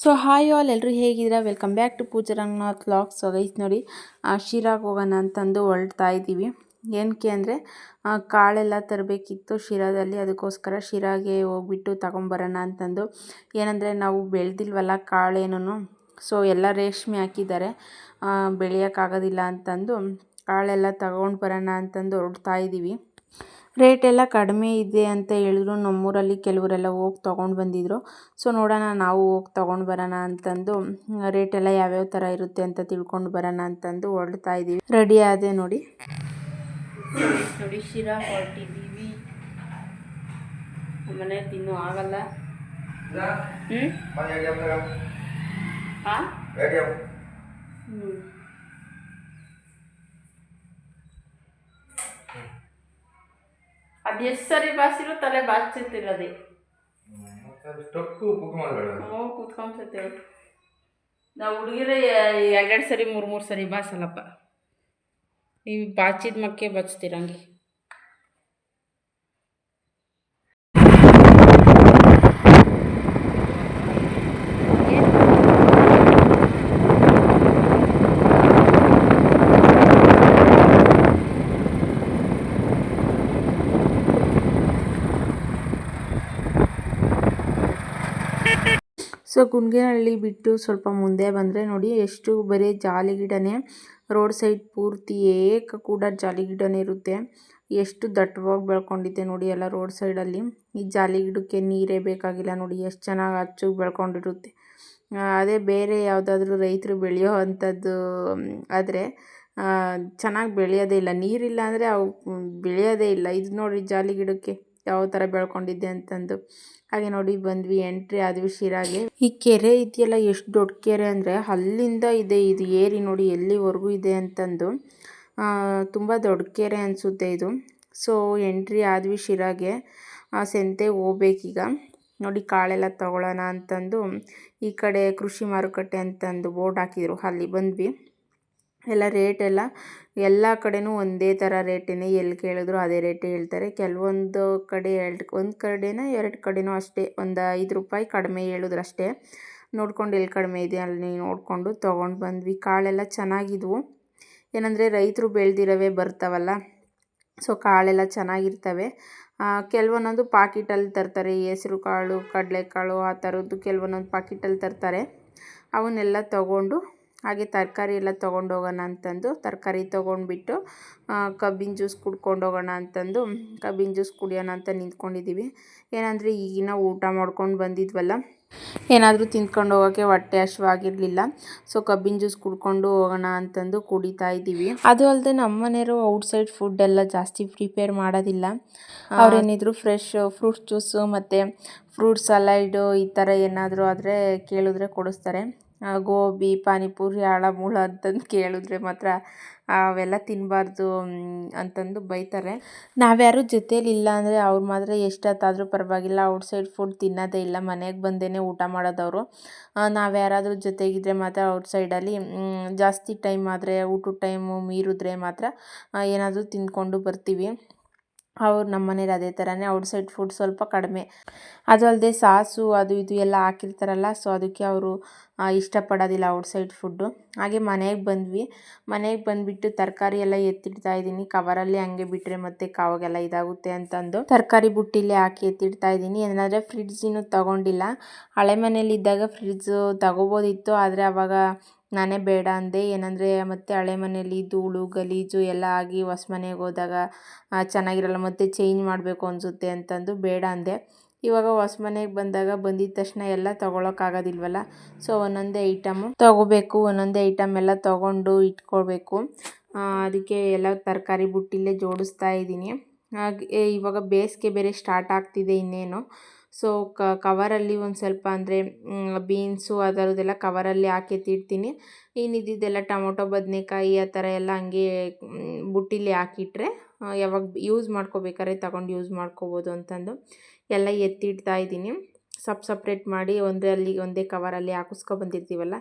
So hi all ಎಲ್ಲರೂ ಹೇಗಿದ್ದೀರಾ? Welcome back to Pooja Ranganath vlogs. So guys ನೋಡಿ, ಶಿರಾಗೆ ಹೋಗೋಣ ಅಂತಂದು ಹೊರಡ್ತಾ ಇದ್ದೀವಿ. ಏನಕ್ಕೆ ಅಂದರೆ ಕಾಳೆಲ್ಲ ತರಬೇಕಿತ್ತು ಶಿರಾದಲ್ಲಿ, ಅದಕ್ಕೋಸ್ಕರ ಶಿರಾಗೆ ಹೋಗ್ಬಿಟ್ಟು ತಗೊಂಬರೋಣ ಅಂತಂದು. ಏನಂದರೆ ನಾವು ಬೆಳೆದಿಲ್ವಲ್ಲ ಕಾಳೇನೂ, ಸೊ ಎಲ್ಲ ರೇಷ್ಮೆ ಹಾಕಿದ್ದಾರೆ, ಬೆಳೆಯೋಕ್ಕಾಗೋದಿಲ್ಲ ಅಂತಂದು ಕಾಳೆಲ್ಲ ತಗೊಂಡು ಬರೋಣ ಅಂತಂದು ಹೊರಡ್ತಾ ಇದ್ದೀವಿ. ರೇಟ್ ಎಲ್ಲ ಕಡಿಮೆ ಇದೆ ಅಂತ ಹೇಳಿದ್ರು. ನಮ್ಮೂರಲ್ಲಿ ಕೆಲವರೆಲ್ಲ ಹೋಗಿ ತೊಗೊಂಡು ಬಂದಿದ್ರು. ಸೊ ನೋಡೋಣ, ನಾವು ಹೋಗಿ ತೊಗೊಂಡು ಬರೋಣ ಅಂತಂದು ರೇಟೆಲ್ಲ ಯಾವ್ಯಾವ ಥರ ಇರುತ್ತೆ ಅಂತ ತಿಳ್ಕೊಂಡು ಬರೋಣ ಅಂತಂದು ಹೊರಡ್ತಾ ಇದ್ದೀವಿ. ರೆಡಿ ಆದೆ ನೋಡಿ. ಶಿರಾ ಹೊರಟಿದ್ದೀವಿ. ಮನೆ ತಿನ್ನೋ ಆಗಲ್ಲ. ಅದು ಎಷ್ಟು ಸರಿ ಬಾಸಿರೋ ತಲೆ ಬಾಚಿರ್ತಿರೋದೆ. ಕೂತ್ಕೊಂಡ್ಸತ್ತೆ. ನಾವು ಹುಡುಗಿರೇ ಎರಡೆರಡು ಸರಿ ಮೂರು ಸರಿ ಬಾಸಲ್ಲಪ್ಪ. ನೀವು ಬಾಚಿದ ಮಕ್ಕೆ ಬಚ್ತೀರಂಗೆ. ಸೊ ಗುಂಡ್ಗೇನಹಳ್ಳಿ ಬಿಟ್ಟು ಸ್ವಲ್ಪ ಮುಂದೆ ಬಂದರೆ ನೋಡಿ, ಎಷ್ಟು ಬರೀ ಜಾಲಿ ಗಿಡನೇ. ರೋಡ್ ಸೈಡ್ ಪೂರ್ತಿ ಕೂಡ ಜಾಲಿ ಗಿಡನೇ ಇರುತ್ತೆ. ಎಷ್ಟು ದಟ್ಟವಾಗಿ ಬೆಳ್ಕೊಂಡಿದೆ ನೋಡಿ ಎಲ್ಲ ರೋಡ್ ಸೈಡಲ್ಲಿ. ಈ ಜಾಲಿ ಗಿಡಕ್ಕೆ ನೀರೇ ಬೇಕಾಗಿಲ್ಲ ನೋಡಿ, ಎಷ್ಟು ಚೆನ್ನಾಗಿ ಅಚ್ಚು ಬೆಳ್ಕೊಂಡಿರುತ್ತೆ. ಅದೇ ಬೇರೆ ಯಾವುದಾದ್ರೂ ರೈತರು ಬೆಳೆಯೋ ಅಂಥದ್ದು ಆದರೆ ಚೆನ್ನಾಗಿ ಬೆಳೆಯೋದೇ ಇಲ್ಲ. ನೀರಿಲ್ಲ ಅಂದರೆ ಅವು ಬೆಳೆಯೋದೇ ಇಲ್ಲ. ಇದು ನೋಡಿ ಜಾಲಿ ಗಿಡಕ್ಕೆ ಯಾವ ಥರ ಬೆಳ್ಕೊಂಡಿದ್ದೆ ಅಂತಂದು. ಹಾಗೆ ನೋಡಿ ಬಂದ್ವಿ, ಎಂಟ್ರಿ ಆದ್ವಿ ಶಿರಾಗೆ. ಈ ಕೆರೆ ಇದೆಯಲ್ಲ, ಎಷ್ಟು ದೊಡ್ಡ ಕೆರೆ ಅಂದರೆ ಅಲ್ಲಿಂದ ಇದೆ ಇದು ಏರಿ ನೋಡಿ ಎಲ್ಲಿವರೆಗೂ ಇದೆ ಅಂತಂದು. ತುಂಬ ದೊಡ್ಡ ಕೆರೆ ಅನಿಸುತ್ತೆ ಇದು. ಸೊ ಎಂಟ್ರಿ ಆದ್ವಿ ಶಿರಾಗೆ. ಸಂತೆಗೆ ಹೋಗ್ಬೇಕೀಗ. ನೋಡಿ ಕಾಳೆಲ್ಲ ತಗೊಳ್ಳೋಣ ಅಂತಂದು ಈ ಕಡೆ ಕೃಷಿ ಮಾರುಕಟ್ಟೆ ಅಂತಂದು ಬೋರ್ಡ್ ಹಾಕಿದ್ರು, ಅಲ್ಲಿ ಬಂದ್ವಿ. ಎಲ್ಲ ರೇಟೆಲ್ಲ ಎಲ್ಲ ಕಡೆನೂ ಒಂದೇ ಥರ ರೇಟೇ, ಎಲ್ಲಿ ಕೇಳಿದ್ರು ಅದೇ ರೇಟೇ ಹೇಳ್ತಾರೆ. ಕೆಲವೊಂದು ಕಡೆ ಒಂದು ಕಡೆನೋ ಎರಡು ಕಡೆನೋ ಅಷ್ಟೇ, ಒಂದು 5 ರೂಪಾಯಿ ಕಡಿಮೆ ಹೇಳಿದ್ರು ಅಷ್ಟೇ. ನೋಡ್ಕೊಂಡು ಎಲ್ಲಿ ಕಡಿಮೆ ಇದೆ ಅಲ್ಲಿ ನೋಡಿಕೊಂಡು ತೊಗೊಂಡು ಬಂದ್ವಿ. ಕಾಳೆಲ್ಲ ಚೆನ್ನಾಗಿದ್ವು. ಏನಂದರೆ ರೈತರು ಬೆಳೆದಿರೋವೇ ಬರ್ತಾವಲ್ಲ, ಸೊ ಕಾಳೆಲ್ಲ ಚೆನ್ನಾಗಿರ್ತವೆ. ಕೆಲವೊಂದೊಂದು ಪಾಕಿಟಲ್ಲಿ ತರ್ತಾರೆ, ಹೆಸರು ಕಾಳು ಕಡಲೆಕಾಳು ಆ ಥರದ್ದು ಕೆಲವೊಂದೊಂದು ಪಾಕಿಟಲ್ಲಿ ತರ್ತಾರೆ. ಅವನ್ನೆಲ್ಲ ತೊಗೊಂಡು ಹಾಗೆ ತರಕಾರಿ ಎಲ್ಲ ತೊಗೊಂಡು ಹೋಗೋಣ ಅಂತಂದು ತರಕಾರಿ ತೊಗೊಂಡ್ಬಿಟ್ಟು ಕಬ್ಬಿನ ಜ್ಯೂಸ್ ಕುಡ್ಕೊಂಡು ಹೋಗೋಣ ಅಂತಂದು ಕಬ್ಬಿನ ಜ್ಯೂಸ್ ಕುಡಿಯೋಣ ಅಂತ ನಿಂತ್ಕೊಂಡಿದ್ದೀವಿ. ಏನಂದರೆ ಈಗಿನ ಊಟ ಮಾಡ್ಕೊಂಡು ಬಂದಿದ್ವಲ್ಲ, ಏನಾದರೂ ತಿಂದ್ಕೊಂಡು ಹೋಗೋಕ್ಕೆ ಹೊಟ್ಟೆ ಹಸಿವಾಗಿರಲಿಲ್ಲ. ಸೊ ಕಬ್ಬಿನ ಜ್ಯೂಸ್ ಕುಡ್ಕೊಂಡು ಹೋಗೋಣ ಅಂತಂದು ಕುಡಿತಾ ಇದ್ದೀವಿ. ಅದು ಅಲ್ಲದೆ ನಮ್ಮ ಮನೆಯವರು ಔಟ್ಸೈಡ್ ಫುಡ್ ಎಲ್ಲ ಜಾಸ್ತಿ ಪ್ರಿಪೇರ್ ಮಾಡೋದಿಲ್ಲ. ಅವ್ರೇನಿದ್ರು ಫ್ರೆಶ್ ಫ್ರೂಟ್ಸ್ ಜ್ಯೂಸು ಮತ್ತು ಫ್ರೂಟ್ ಸಲಾಡು ಈ ಥರ ಏನಾದರೂ ಆದರೆ ಕೇಳಿದ್ರೆ ಕೊಡಿಸ್ತಾರೆ. ಗೋಬಿ ಪಾನಿಪುರಿ ಆಳಮೂಳ ಅಂತಂದು ಕೇಳಿದ್ರೆ ಮಾತ್ರ ಅವೆಲ್ಲ ತಿನ್ನಬಾರ್ದು ಅಂತಂದು ಬೈತಾರೆ. ನಾವ್ಯಾರು ಜೊತೇಲಿ ಇಲ್ಲ ಅಂದರೆ ಅವ್ರು ಮಾತ್ರ ಎಷ್ಟೊತ್ತಾದರೂ ಪರವಾಗಿಲ್ಲ ಔಟ್ಸೈಡ್ ಫುಡ್ ತಿನ್ನೋದೇ ಇಲ್ಲ, ಮನೆಗೆ ಬಂದೇ ಊಟ ಮಾಡೋದವರು. ನಾವು ಯಾರಾದರೂ ಜೊತೆಗಿದ್ರೆ ಮಾತ್ರ ಔಟ್ಸೈಡಲ್ಲಿ ಜಾಸ್ತಿ ಟೈಮ್ ಆದರೆ ಊಟದ ಟೈಮು ಮೀರಿದ್ರೆ ಮಾತ್ರ ಏನಾದರೂ ತಿಂದ್ಕೊಂಡು ಬರ್ತೀವಿ. ಅವ್ರು ನಮ್ಮ ಮನೇಲಿ ಅದೇ ಥರನೇ, ಔಟ್ಸೈಡ್ ಫುಡ್ ಸ್ವಲ್ಪ ಕಡಿಮೆ. ಅದು ಅಲ್ಲದೆ ಸಾಸು ಅದು ಇದು ಎಲ್ಲ ಹಾಕಿರ್ತಾರಲ್ಲ, ಸೊ ಅದಕ್ಕೆ ಅವರು ಇಷ್ಟಪಡೋದಿಲ್ಲ ಔಟ್ಸೈಡ್ ಫುಡ್ಡು. ಹಾಗೆ ಮನೆಗೆ ಬಂದ್ವಿ. ಮನೆಗೆ ಬಂದುಬಿಟ್ಟು ತರಕಾರಿ ಎಲ್ಲ ಎತ್ತಿಡ್ತಾ ಇದ್ದೀನಿ. ಕವರಲ್ಲಿ ಹಂಗೆ ಬಿಟ್ಟರೆ ಮತ್ತೆ ಕಾವಾಗೆಲ್ಲ ಇದಾಗುತ್ತೆ ಅಂತಂದು ತರಕಾರಿ ಬುಟ್ಟಿಲೇ ಹಾಕಿ ಎತ್ತಿಡ್ತಾ ಇದ್ದೀನಿ. ಏನಾದರೆ ಫ್ರಿಡ್ಜಿನೂ ತೊಗೊಂಡಿಲ್ಲ. ಹಳೆ ಮನೇಲಿದ್ದಾಗ ಫ್ರಿಡ್ಜು ತಗೋಬೋದಿತ್ತು, ಆದರೆ ಆವಾಗ ನಾನೇ ಬೇಡ ಅಂದೆ. ಏನಂದರೆ ಮತ್ತೆ ಹಳೆ ಮನೇಲಿ ಧೂಳು ಗಲೀಜು ಎಲ್ಲ ಆಗಿ ಹೊಸ ಮನೆಗೆ ಹೋದಾಗ ಚೆನ್ನಾಗಿರಲ್ಲ, ಮತ್ತೆ ಚೇಂಜ್ ಮಾಡಬೇಕು ಅನಿಸುತ್ತೆ ಅಂತಂದು ಬೇಡ ಅಂದೆ. ಇವಾಗ ಹೊಸ ಮನೆಗೆ ಬಂದಿದ್ದ ತಕ್ಷಣ ಎಲ್ಲ ತೊಗೊಳಕ್ಕಾಗೋದಿಲ್ವಲ್ಲ, ಸೊ ಒಂದೊಂದೇ ಐಟಮು ತೊಗೋಬೇಕು, ಒಂದೊಂದೇ ಐಟಮ್ ಎಲ್ಲ ತೊಗೊಂಡು ಇಟ್ಕೊಳ್ಬೇಕು. ಅದಕ್ಕೆ ಎಲ್ಲ ತರಕಾರಿ ಬುಟ್ಟಿಲೇ ಜೋಡಿಸ್ತಾ ಇದ್ದೀನಿ. ಹಾಗೆ ಇವಾಗ ಬೇಸಿಗೆ ಬೇರೆ ಸ್ಟಾರ್ಟ್ ಆಗ್ತಿದೆ ಇನ್ನೇನು. ಸೊ ಕವರಲ್ಲಿ ಒಂದು ಸ್ವಲ್ಪ ಅಂದರೆ ಬೀನ್ಸು ಆ ಥರದ್ದೆಲ್ಲ ಕವರಲ್ಲಿ ಹಾಕಿ ಎತ್ತಿಡ್ತೀನಿ. ಇನ್ನಿದ್ದೆಲ್ಲ ಟೊಮೊಟೊ ಬದನೆಕಾಯಿ ಆ ಥರ ಎಲ್ಲ ಹಂಗೆ ಬುಟ್ಟಿಲಿ ಹಾಕಿಟ್ರೆ ಯಾವಾಗ ಯೂಸ್ ಮಾಡ್ಕೋಬೇಕಾದ್ರೆ ತಗೊಂಡು ಯೂಸ್ ಮಾಡ್ಕೋಬೋದು ಅಂತಂದು ಎಲ್ಲ ಎತ್ತಿಡ್ತಾ ಇದ್ದೀನಿ. ಸಪ್ರೇಟ್ ಮಾಡಿ ಒಂದೇ ಕವರಲ್ಲಿ ಹಾಕಿಸ್ಕೊಬಂದಿರ್ತೀವಲ್ಲ,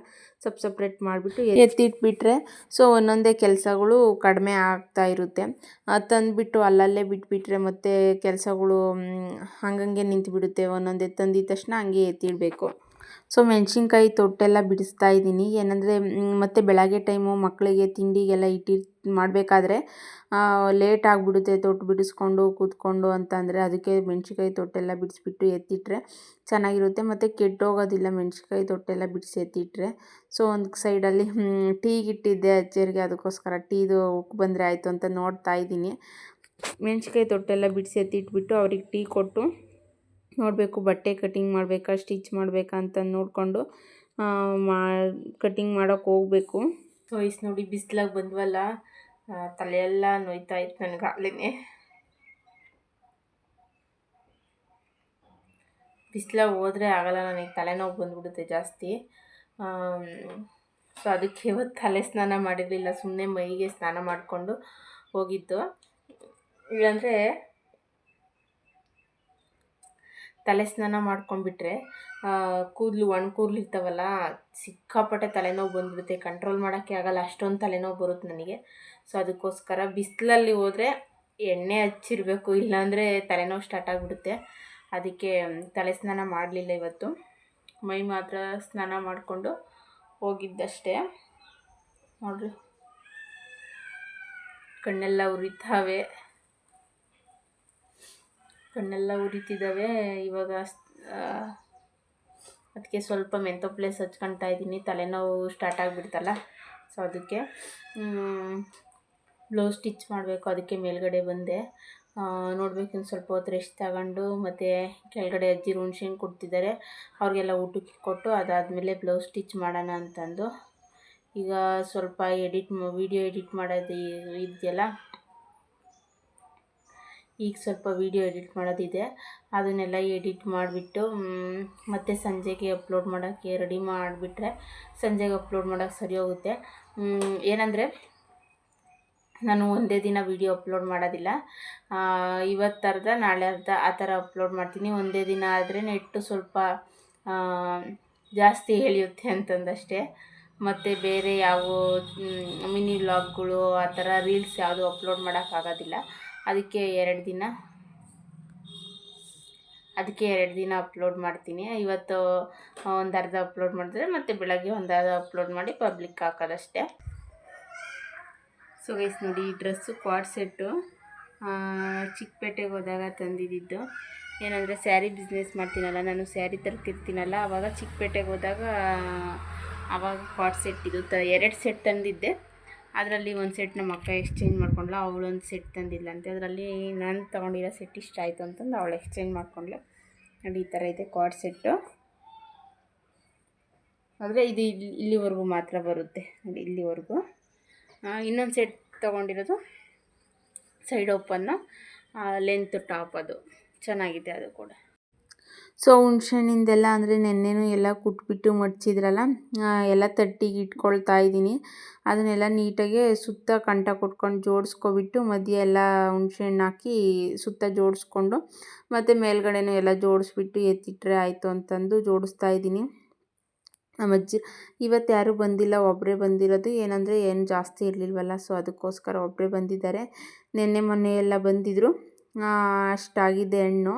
ಸಪ್ರೇಟ್ ಮಾಡಿಬಿಟ್ಟು ಎತ್ತಿಟ್ಬಿಟ್ರೆ ಸೊ ಒಂದೊಂದೇ ಕೆಲಸಗಳು ಕಡಿಮೆ ಆಗ್ತಾ ಇರುತ್ತೆ. ತಂದುಬಿಟ್ಟು ಅಲ್ಲಲ್ಲೇ ಬಿಟ್ಬಿಟ್ರೆ ಮತ್ತೆ ಕೆಲಸಗಳು ಹಂಗಂಗೆ ನಿಂತುಬಿಡುತ್ತೆ. ಒಂದೊಂದೇ ತಂದಿದ ತಕ್ಷಣ ಹಂಗೆ ಎತ್ತಿಡಬೇಕು. ಸೊ ಮೆಣಸಿನ್ಕಾಯಿ ತೊಟ್ಟೆಲ್ಲ ಬಿಡಿಸ್ತಾ ಇದ್ದೀನಿ. ಏನಂದರೆ ಮತ್ತು ಬೆಳಗ್ಗೆ ಟೈಮು ಮಕ್ಕಳಿಗೆ ತಿಂಡಿಗೆಲ್ಲ ಮಾಡಬೇಕಾದ್ರೆ ಲೇಟ್ ಆಗಿಬಿಡುತ್ತೆ ತೊಟ್ಟು ಬಿಡಿಸ್ಕೊಂಡು ಕೂತ್ಕೊಂಡು ಅಂತಂದರೆ, ಅದಕ್ಕೆ ಮೆಣಸಿನ್ಕಾಯಿ ತೊಟ್ಟೆಲ್ಲ ಬಿಡಿಸ್ಬಿಟ್ಟು ಎತ್ತಿಟ್ರೆ ಚೆನ್ನಾಗಿರುತ್ತೆ ಮತ್ತು ಕೆಟ್ಟೋಗೋದಿಲ್ಲ ಮೆಣಸಿನ್ಕಾಯಿ ತೊಟ್ಟೆಲ್ಲ ಬಿಡಿಸಿ ಎತ್ತಿಟ್ರೆ. ಸೊ ಒಂದು ಸೈಡಲ್ಲಿ ಟೀಗಿಟ್ಟಿದ್ದೆ ಅಜ್ಜಿಯರಿಗೆ, ಅದಕ್ಕೋಸ್ಕರ ಟೀದು ಉಕ್ಕಿ ಬಂದರೆ ಆಯಿತು ಅಂತ ನೋಡ್ತಾ ಇದ್ದೀನಿ. ಮೆಣಸಿನ್ಕಾಯಿ ತೊಟ್ಟೆಲ್ಲ ಬಿಡಿಸಿ ಎತ್ತಿಟ್ಬಿಟ್ಟು ಅವ್ರಿಗೆ ಟೀ ಕೊಟ್ಟು ನೋಡಬೇಕು ಬಟ್ಟೆ ಕಟಿಂಗ್ ಮಾಡಬೇಕಾ ಸ್ಟಿಚ್ ಮಾಡಬೇಕಾ ಅಂತ ನೋಡಿಕೊಂಡು ಕಟಿಂಗ್ ಮಾಡೋಕ್ಕೆ ಹೋಗಬೇಕು. ಸೊ ನೋಡಿ ಬಿಸಿಲಾಗಿ ಬಂದ್ವಲ್ಲ, ತಲೆಯೆಲ್ಲ ನೋಯ್ತಾ ಇತ್ತು ನನಗಾಗಲೇ. ಬಿಸಿಲಾಗಿ ಹೋದರೆ ಆಗಲ್ಲ, ನನಗೆ ತಲೆನೋವು ಬಂದ್ಬಿಡುತ್ತೆ ಜಾಸ್ತಿ. ಸೊ ಅದಕ್ಕೆ ಇವತ್ತು ತಲೆ ಸ್ನಾನ ಮಾಡಿರಲಿಲ್ಲ, ಸುಮ್ಮನೆ ಮೈಗೆ ಸ್ನಾನ ಮಾಡಿಕೊಂಡು ಹೋಗಿದ್ದು. ಇಲ್ಲಾಂದರೆ ತಲೆ ಸ್ನಾನ ಮಾಡ್ಕೊಂಡ್ಬಿಟ್ರೆ ಕೂದಲು ಒಣ ಕೂದಲು ಇರ್ತಾವಲ್ಲ, ಸಿಕ್ಕಾಪಟ್ಟೆ ತಲೆನೋವು ಬಂದ್ಬಿಡುತ್ತೆ, ಕಂಟ್ರೋಲ್ ಮಾಡೋಕ್ಕೆ ಆಗಲ್ಲ, ಅಷ್ಟೊಂದು ತಲೆನೋವು ಬರುತ್ತೆ ನನಗೆ. ಸೊ ಅದಕ್ಕೋಸ್ಕರ ಬಿಸಿಲಲ್ಲಿ ಹೋದರೆ ಎಣ್ಣೆ ಹಚ್ಚಿರಬೇಕು, ಇಲ್ಲಾಂದರೆ ತಲೆನೋವು ಸ್ಟಾರ್ಟ್ ಆಗಿಬಿಡುತ್ತೆ. ಅದಕ್ಕೆ ತಲೆ ಸ್ನಾನ ಮಾಡಲಿಲ್ಲ ಇವತ್ತು, ಮೈ ಮಾತ್ರ ಸ್ನಾನ ಮಾಡಿಕೊಂಡು ಹೋಗಿದ್ದಷ್ಟೇ. ನೋಡಿರಿ ಕಣ್ಣೆಲ್ಲ ಉರಿತಿದ್ದಾವೆ ಇವಾಗ. ಅದಕ್ಕೆ ಸ್ವಲ್ಪ ಮೆಂತೋ ಪ್ಲೇಸ್ ಹಚ್ಕೊಳ್ತಾ ಇದ್ದೀನಿ, ತಲೆನೋವು ಸ್ಟಾರ್ಟ್ ಆಗಿಬಿಡ್ತಲ್ಲ. ಸೊ ಅದಕ್ಕೆ ಬ್ಲೌಸ್ ಸ್ಟಿಚ್ ಮಾಡಬೇಕು, ಅದಕ್ಕೆ ಮೇಲ್ಗಡೆ ಬಂದೆ. ನೋಡಬೇಕು, ಇನ್ನು ಸ್ವಲ್ಪ ಹೊತ್ತು ರೆಸ್ಟ್ ತಗೊಂಡು ಮತ್ತು ಕೆಳಗಡೆ ಅಜ್ಜಿ ಹುಣ್ಸೆಹಣ್ಣು ಕೊಡ್ತಿದ್ದಾರೆ, ಅವ್ರಿಗೆಲ್ಲ ಊಟಕ್ಕೆ ಕೊಟ್ಟು ಅದಾದಮೇಲೆ ಬ್ಲೌಸ್ ಸ್ಟಿಚ್ ಮಾಡೋಣ ಅಂತಂದು. ಈಗ ಸ್ವಲ್ಪ ವಿಡಿಯೋ ಎಡಿಟ್ ಮಾಡೋದು ಇದೆಯಲ್ಲ, ಈಗ ಸ್ವಲ್ಪ ವಿಡಿಯೋ ಎಡಿಟ್ ಮಾಡೋದಿದೆ, ಅದನ್ನೆಲ್ಲ ಎಡಿಟ್ ಮಾಡಿಬಿಟ್ಟು ಮತ್ತು ಸಂಜೆಗೆ ಅಪ್ಲೋಡ್ ಮಾಡೋಕ್ಕೆ ರೆಡಿ ಮಾಡಿಬಿಟ್ರೆ ಸಂಜೆಗೆ ಅಪ್ಲೋಡ್ ಮಾಡೋಕ್ಕೆ ಸರಿ ಹೋಗುತ್ತೆ. ಏನಂದರೆ ನಾನು ಒಂದೇ ದಿನ ವಿಡಿಯೋ ಅಪ್ಲೋಡ್ ಮಾಡೋದಿಲ್ಲ, ಇವತ್ತು ಅರ್ಧ ನಾಳೆ ಅರ್ಧ ಆ ಥರ ಅಪ್ಲೋಡ್ ಮಾಡ್ತೀನಿ. ಒಂದೇ ದಿನ ಆದರೆ ನೆಟ್ಟು ಸ್ವಲ್ಪ ಜಾಸ್ತಿ ಎಳೆಯುತ್ತೆ ಅಂತಂದಷ್ಟೇ. ಮತ್ತು ಬೇರೆ ಯಾವ ಮಿನಿ ವ್ಲಾಗ್ಗಳು ಆ ಥರ ರೀಲ್ಸ್ ಯಾವುದು ಅಪ್ಲೋಡ್ ಮಾಡೋಕ್ಕಾಗೋದಿಲ್ಲ. ಅದಕ್ಕೆ 2 ದಿನ ಅಪ್ಲೋಡ್ ಮಾಡ್ತೀನಿ. ಇವತ್ತು ಒಂದು ಅರ್ಧ ಅಪ್ಲೋಡ್ ಮಾಡಿದ್ರೆ ಮತ್ತು ಬೆಳಗ್ಗೆ ಒಂದು ಅರ್ಧ ಅಪ್ಲೋಡ್ ಮಾಡಿ ಪಬ್ಲಿಕ್ ಹಾಕೋದಷ್ಟೇ. ಸೊ ಗೈಸ್ ನೋಡಿ, ಈ ಡ್ರೆಸ್ಸು ಕ್ವಾಡ್ ಸೆಟ್ಟು ಚಿಕ್ಕಪೇಟೆಗೆ ಹೋದಾಗ ತಂದಿದ್ದು. ಏನಂದರೆ ಸ್ಯಾರಿ ಬಿಸ್ನೆಸ್ ಮಾಡ್ತೀನಲ್ಲ ನಾನು, ಸ್ಯಾರಿ ತರ್ತಿರ್ತೀನಲ್ಲ, ಆವಾಗ ಚಿಕ್ಕಪೇಟೆಗೆ ಹೋದಾಗ ಆವಾಗ ಕ್ವಾಡ್ ಸೆಟ್ ಇದು 2 ಸೆಟ್ ತಂದಿದ್ದೆ. ಅದರಲ್ಲಿ ಒಂದು ಸೆಟ್ ನಮ್ಮ ಅಕ್ಕ ಎಕ್ಸ್ಚೇಂಜ್ ಮಾಡ್ಕೊಂಡ್ಲು, ಅವಳೊಂದು ಸೆಟ್ ತಂದಿಲ್ಲಂತೆ. ಅದರಲ್ಲಿ ನಾನು ತೊಗೊಂಡಿರೋ ಸೆಟ್ ಇಷ್ಟ ಆಯಿತು ಅಂತಂದು ಅವಳು ಎಕ್ಸ್ಚೇಂಜ್ ಮಾಡ್ಕೊಂಡ್ಲು. ನೋಡಿ ಈ ಥರ ಇದೆ ಕ್ವಾಡ್ ಸೆಟ್ಟು. ಆದರೆ ಇದು ಇಲ್ಲಿವರೆಗೂ ಮಾತ್ರ ಬರುತ್ತೆ ನೋಡಿ, ಇಲ್ಲಿವರೆಗೂ. ಇನ್ನೊಂದು ಸೆಟ್ ತೊಗೊಂಡಿರೋದು ಸೈಡ್ ಓಪನ್ನು, ಲೆಂತ್ ಟಾಪ್, ಅದು ಚೆನ್ನಾಗಿದೆ ಅದು ಕೂಡ. ಸೊ ಹುಣ್ಸೆಹಣ್ಣಿಂದೆಲ್ಲ ಅಂದರೆ ನೆನ್ನೆನೂ ಎಲ್ಲ ಕುಟ್ಬಿಟ್ಟು ಮಡ್ಚಿದ್ರಲ್ಲ, ಎಲ್ಲ ತಟ್ಟಿಗೆ ಇಟ್ಕೊಳ್ತಾ ಇದ್ದೀನಿ. ಅದನ್ನೆಲ್ಲ ನೀಟಾಗಿ ಸುತ್ತ ಕಂಟ ಕೊಟ್ಕೊಂಡು ಜೋಡಿಸ್ಕೊಬಿಟ್ಟು ಮಧ್ಯೆ ಎಲ್ಲ ಹುಣ್ಸೆಹಣ್ಣು ಹಾಕಿ ಸುತ್ತ ಜೋಡಿಸ್ಕೊಂಡು ಮತ್ತು ಮೇಲ್ಗಡೆನೂ ಎಲ್ಲ ಜೋಡಿಸ್ಬಿಟ್ಟು ಎತ್ತಿಟ್ರೆ ಆಯಿತು ಅಂತಂದು ಜೋಡಿಸ್ತಾ ಇದ್ದೀನಿ. ನಮ್ಮ ಅಜ್ಜಿ ಇವತ್ತು ಯಾರೂ ಬಂದಿಲ್ಲ, ಒಬ್ಬರೇ ಬಂದಿರೋದು. ಏನಂದರೆ ಏನು ಜಾಸ್ತಿ ಇರಲಿಲ್ವಲ್ಲ, ಸೊ ಅದಕ್ಕೋಸ್ಕರ ಒಬ್ಬರೇ ಬಂದಿದ್ದಾರೆ. ನೆನ್ನೆ ಮೊನ್ನೆ ಎಲ್ಲ ಬಂದಿದ್ದರು, ಅಷ್ಟಾಗಿದೆ ಹಣ್ಣು.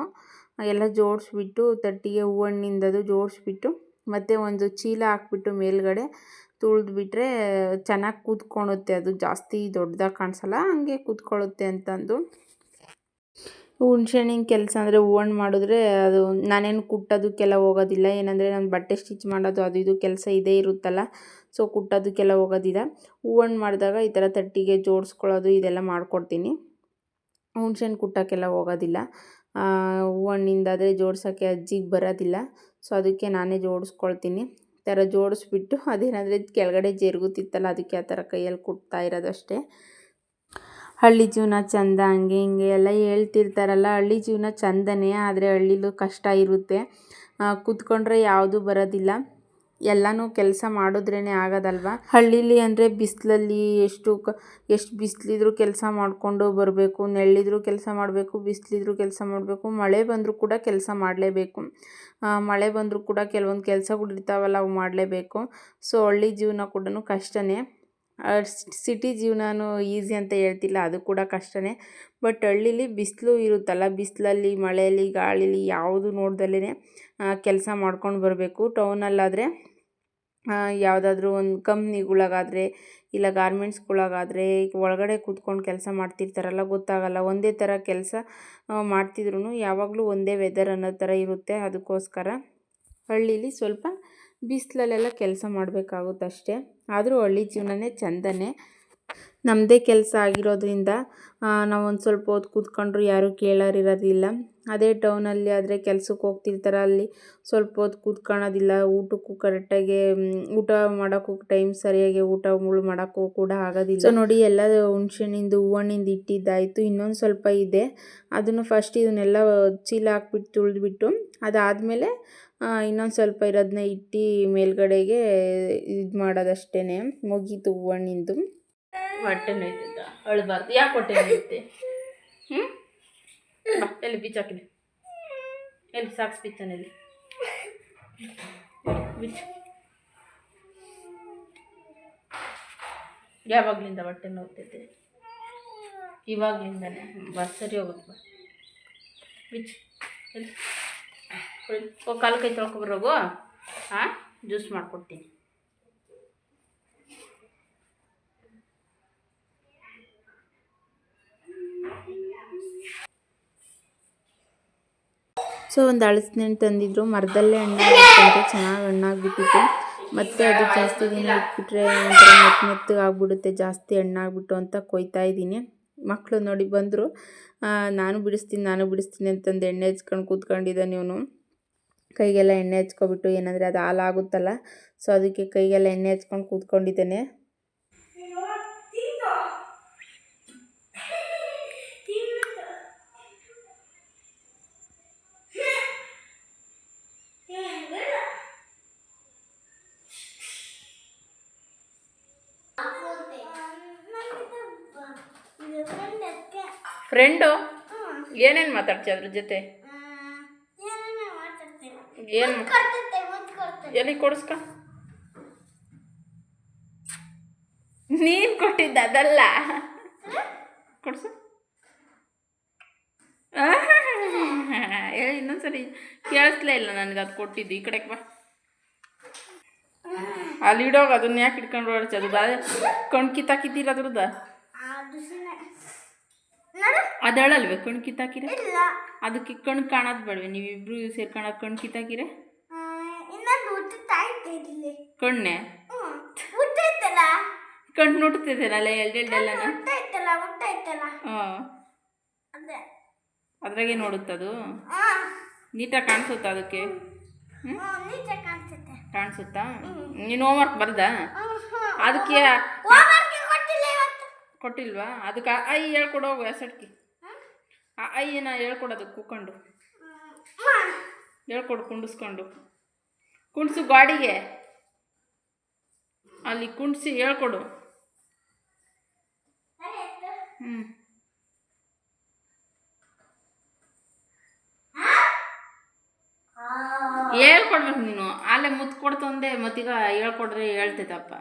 ಎಲ್ಲ ಜೋಡಿಸ್ಬಿಟ್ಟು ತಟ್ಟಿಗೆ ಹೂವಣ್ಣಿಂದದು ಜೋಡಿಸ್ಬಿಟ್ಟು ಮತ್ತು ಒಂದು ಚೀಲ ಹಾಕ್ಬಿಟ್ಟು ಮೇಲ್ಗಡೆ ತುಳಿದ್ಬಿಟ್ರೆ ಚೆನ್ನಾಗಿ ಕೂತ್ಕೊಳ್ಳುತ್ತೆ. ಅದು ಜಾಸ್ತಿ ದೊಡ್ಡದಾಗಿ ಕಾಣಿಸಲ್ಲ, ಹಂಗೆ ಕೂತ್ಕೊಳ್ಳುತ್ತೆ ಅಂತಂದು. ಹುಣ್ಸೆಹಣ್ಣಿನ ಕೆಲಸ ಅಂದರೆ ಹೂವಣ್ಣು ಮಾಡಿದ್ರೆ ಅದು ನಾನೇನು ಕುಟ್ಟೋದಕ್ಕೆಲ್ಲ ಹೋಗೋದಿಲ್ಲ. ಏನಂದರೆ ನಾನು ಬಟ್ಟೆ ಸ್ಟಿಚ್ ಮಾಡೋದು ಅದು ಇದು ಕೆಲಸ ಇದೇ ಇರುತ್ತಲ್ಲ, ಸೊ ಕುಟ್ಟೋದಕ್ಕೆಲ್ಲ ಹೋಗೋದಿಲ್ಲ. ಹೂವಣ್ಣು ಮಾಡಿದಾಗ ಈ ಥರ ತಟ್ಟಿಗೆ ಜೋಡಿಸ್ಕೊಳ್ಳೋದು ಇದೆಲ್ಲ ಮಾಡ್ಕೊಡ್ತೀನಿ. ಹುಣ್ಸೆಹಣ್ಣು ಕುಟ್ಟೋಕ್ಕೆಲ್ಲ ಹೋಗೋದಿಲ್ಲ. ಹೂವಣ್ಣಿಂದಾದರೆ ಜೋಡ್ಸೋಕ್ಕೆ ಅಜ್ಜಿಗೆ ಬರೋದಿಲ್ಲ, ಸೊ ಅದಕ್ಕೆ ನಾನೇ ಜೋಡಿಸ್ಕೊಳ್ತೀನಿ. ಈ ಥರ ಜೋಡಿಸ್ಬಿಟ್ಟು ಅದೇನಾದರೆ ಕೆಳಗಡೆ ಜರುಗುತ್ತಿತ್ತಲ್ಲ, ಅದಕ್ಕೆ ಆ ಥರ ಕೈಯಲ್ಲಿ ಕುಟ್ತಾ ಇರೋದಷ್ಟೇ. ಹಳ್ಳಿ ಜೀವನ ಚಂದ, ಹಂಗೆ ಹಿಂಗೆ ಎಲ್ಲ ಹೇಳ್ತಿರ್ತಾರಲ್ಲ. ಹಳ್ಳಿ ಜೀವನ ಚಂದನೇ, ಆದರೆ ಹಳ್ಳಿಲೂ ಕಷ್ಟ ಇರುತ್ತೆ. ಕೂತ್ಕೊಂಡ್ರೆ ಯಾವುದೂ ಬರೋದಿಲ್ಲ, ಎಲ್ಲನೂ ಕೆಲಸ ಮಾಡಿದ್ರೇ ಆಗೋದಲ್ವ. ಹಳ್ಳೀಲಿ ಅಂದರೆ ಬಿಸಿಲಲ್ಲಿ ಎಷ್ಟು ಬಿಸಿಲಿದ್ರೂ ಕೆಲಸ ಮಾಡಿಕೊಂಡು ಬರಬೇಕು, ನೆರಳಿದ್ರೂ ಕೆಲಸ ಮಾಡಬೇಕು, ಬಿಸಿಲಿದ್ರೂ ಕೆಲಸ ಮಾಡಬೇಕು, ಮಳೆ ಬಂದರೂ ಕೂಡ ಕೆಲಸ ಮಾಡಲೇಬೇಕು. ಮಳೆ ಬಂದರೂ ಕೂಡ ಕೆಲವೊಂದು ಕೆಲಸಗಳು ಇರ್ತಾವಲ್ಲ, ಅವು ಮಾಡಲೇಬೇಕು. ಸೊ ಹಳ್ಳಿ ಜೀವನ ಕೂಡ ಕಷ್ಟನೇ. ಸಿಟಿ ಜೀವನನೂ ಈಸಿ ಅಂತ ಹೇಳ್ತಿಲ್ಲ, ಅದು ಕೂಡ ಕಷ್ಟನೇ. ಬಟ್ ಹಳ್ಳೀಲಿ ಬಿಸಿಲು ಇರುತ್ತಲ್ಲ, ಬಿಸಿಲಲ್ಲಿ ಮಳೆಯಲ್ಲಿ ಗಾಳೀಲಿ ಯಾವುದು ನೋಡ್ದಲೇ ಕೆಲಸ ಮಾಡ್ಕೊಂಡು ಬರಬೇಕು. ಟೌನಲ್ಲಾದರೆ ಯಾವುದಾದ್ರೂ ಒಂದು ಕಂಪ್ನಿಗಳಾಗಾದರೆ ಇಲ್ಲ ಗಾರ್ಮೆಂಟ್ಸ್ಗಳಾಗಾದರೆ ಒಳಗಡೆ ಕೂತ್ಕೊಂಡು ಕೆಲಸ ಮಾಡ್ತಿರ್ತಾರಲ್ಲ, ಗೊತ್ತಾಗಲ್ಲ. ಒಂದೇ ಥರ ಕೆಲಸ ಮಾಡ್ತಿದ್ರು ಯಾವಾಗಲೂ ಒಂದೇ ವೆದರ್ ಅನ್ನೋ ಥರ ಇರುತ್ತೆ. ಅದಕ್ಕೋಸ್ಕರ ಹಳ್ಳೀಲಿ ಸ್ವಲ್ಪ ಬಿಸಿಲಲ್ಲೆಲ್ಲ ಕೆಲಸ ಮಾಡಬೇಕಾಗುತ್ತಷ್ಟೇ. ಆದರೂ ಹಳ್ಳಿ ಜೀವನನೇ ಚೆಂದನೇ. ನಮ್ಮದೇ ಕೆಲಸ ಆಗಿರೋದ್ರಿಂದ ನಾವೊಂದು ಸ್ವಲ್ಪ ಹೊತ್ತು ಕೂತ್ಕೊಂಡ್ರು ಯಾರೂ ಕೇಳೋರಿರೋದಿಲ್ಲ. ಅದೇ ಟೌನಲ್ಲಿ ಆದರೆ ಕೆಲ್ಸಕ್ಕೆ ಹೋಗ್ತಿರ್ತಾರೆ, ಅಲ್ಲಿ ಸ್ವಲ್ಪ ಹೊತ್ತು ಕೂತ್ಕೊಳ್ಳೋದಿಲ್ಲ. ಊಟಕ್ಕೂ ಕರೆಕ್ಟಾಗಿ ಊಟ ಮಾಡೋಕ್ಕೂ ಟೈಮ್ ಸರಿಯಾಗಿ ಊಟಗಳು ಮಾಡೋಕ್ಕೂ ಕೂಡ ಆಗೋದಿಲ್ಲ. ಸೊ ನೋಡಿ, ಎಲ್ಲ ಹುಣ್ಸೆಹಣ್ಣಿಂದು ಹೂವಣ್ಣಿಂದು ಇಟ್ಟಿದ್ದಾಯಿತು. ಇನ್ನೊಂದು ಸ್ವಲ್ಪ ಇದೆ, ಅದನ್ನು ಫಸ್ಟ್ ಇದನ್ನೆಲ್ಲ ಚೀಲ ಹಾಕ್ಬಿಟ್ಟು ತುಳಿದ್ಬಿಟ್ಟು ಅದಾದಮೇಲೆ ಇನ್ನೊಂದು ಸ್ವಲ್ಪ ಇರೋದನ್ನ ಇಟ್ಟು ಮೇಲ್ಗಡೆಗೆ ಇದು ಮಾಡೋದಷ್ಟೇ, ಮುಗೀತು ಹೂವಣ್ಣಿಂದು. ಹೊಟ್ಟೆ ನೋಯ್ತದ, ಅಳಬಾರ್ದು. ಯಾಕೆ ಹೊಟ್ಟೆ ನೋಯುತ್ತೆ? ಎಲ್ಲಿ ಬಿಚ್ಚಾಕಿದೆ, ಎಲ್ಲಿ ಸಾಕ್ಸ್ ಬಿಚ್ಚಾನಲ್ಲಿ ಬಿಚ್ಚು. ಯಾವಾಗಲಿಂದ ಹೊಟ್ಟೆ ನೋವ್ತೈತೆ? ಇವಾಗಲಿಂದನೇ. ಸರಿ ಹೋಗುತ್ತೆ, ಬಿಚ್ಚು. ಎಲ್ಲಿ ಕಾಲು ಕೈ ತೊಳ್ಕೊಬರೋಗು. ಹಾಂ, ಜ್ಯೂಸ್ ಮಾಡಿಕೊಡ್ತೀನಿ. ಸೊ ಒಂದು ಹಲಸಿನಣ್ಣು ತಂದಿದ್ರು, ಮರದಲ್ಲೇ ಹಣ್ಣಾಗಿತ್ತಂತೆ, ಚೆನ್ನಾಗಿ ಹಣ್ಣಾಗಿಬಿಟ್ಟಿತ್ತು. ಮತ್ತು ಅದು ಜಾಸ್ತಿ ದಿನ ಇಟ್ಬಿಟ್ರೆ ಒಂಥರ ಮೆತ್ತಗೆ ಆಗ್ಬಿಡುತ್ತೆ, ಜಾಸ್ತಿ ಹಣ್ಣಾಗ್ಬಿಟ್ಟು ಅಂತ ಕೊಯ್ತಾ ಇದ್ದೀನಿ. ಮಕ್ಕಳು ನೋಡಿ ಬಂದರು, ನಾನು ಬಿಡಿಸ್ತೀನಿ ಅಂತಂದು ಎಣ್ಣೆ ಹಚ್ಕೊಂಡು ಕೂತ್ಕೊಂಡಿದ್ದಾನೆ ಇವನು. ಕೈಗೆಲ್ಲ ಎಣ್ಣೆ ಹಚ್ಕೊಬಿಟ್ಟು, ಏನಂದರೆ ಅದು ಹಾಲಾಗುತ್ತಲ್ಲ, ಸೊ ಅದಕ್ಕೆ ಕೈಗೆಲ್ಲ ಎಣ್ಣೆ ಹಚ್ಕೊಂಡು ಕೂತ್ಕೊಂಡಿದ್ದಾನೆ. ಫ್ರೆಂಡು ಏನೇನು ಮಾತಾಡ್ತೀಯ ಅದ್ರ ಜೊತೆ? ಏನು ಎಲ್ಲಿ ಕೊಡಿಸ್ಕ? ನೀನು ಕೊಟ್ಟಿದ್ದ ಅದಲ್ಲ, ಕೊಡಿಸು. ಹೇಳಿ ಇನ್ನೊಂದ್ಸರಿ, ಕೇಳಿಸ್ಲೇ ಇಲ್ಲ ನನಗೆ. ಅದು ಕೊಟ್ಟಿದ್ದು ಈ ಕಡೆಗೆ ಬಾ. ಅಲ್ಲಿ ಇಡೋಗ, ಅದನ್ನ ಯಾಕೆ ಇಟ್ಕೊಂಡು ಓಡಿಸೋದು? ಕಣ್ ಕಿತ್ತಾಕಿದ್ದೀರ ಅದ್ರದ್ದು? ಅದಳಲ್ವೇ ಕಣ್ ಕಿತ್ತಾಕಿರೆ? ಅದಕ್ಕೆ ಕಣ್ ಕಾಣೋದು ಬೇಡವೆ? ನೀವಿಬ್ರು ಸೇರ್ಕೊಂಡು ಕಣ್ ಕಿತ್ತಾಕಿರೆ? ಕಣ್ಣೆ ಕಣ್ಣು ನುಡ್ತಿದ್ದೇನಲ್ಲ ಎಲ್ಡೆಲ್ಲ. ಹಾಂ, ಅದ್ರಾಗೆ ನೋಡುತ್ತದು. ನೀಟಾಗಿ ಕಾಣಿಸುತ್ತಾ ಅದಕ್ಕೆ? ಕಾಣಿಸುತ್ತಾ? ನೀನು ಹೋಮ್ವರ್ಕ್ ಬರ್ದ? ಅದಕ್ಕೆ ಕೊಟ್ಟಿಲ್ವಾ? ಅದಕ್ಕೆ ಐ ಹೇಳ್ಕೊಡೋಗು ಹೆಸಡ್ಕಿ. ಐನ ಹೇಳ್ಕೊಡೋದು ಕೂತ್ಕೊಂಡು ಹೇಳ್ಕೊಡು, ಕುಂಡ್ಸು ಗಾಡಿಗೆ, ಅಲ್ಲಿ ಕುಂಡ್ಸಿ ಹೇಳ್ಕೊಡು. ಹೇಳ್ಕೊಡ್ಬೇಕು ನೀನು. ಅಲ್ಲೇ ಮುತ್ತು ಕೊಡ್ತಂದೆ, ಮತ್ತೀಗ ಹೇಳ್ಕೊಡ್ರೆ ಹೇಳ್ತೈತಪ್ಪ.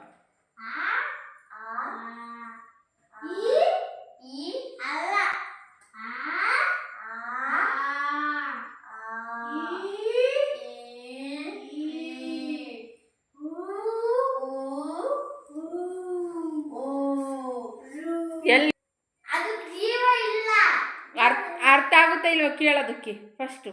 ಎಲ್ಲಿ ಅರ್ಥ ಆಗುತ್ತಾ ಇಲ್ವ ಕೇಳೋದಕ್ಕೆ ಫಸ್ಟು?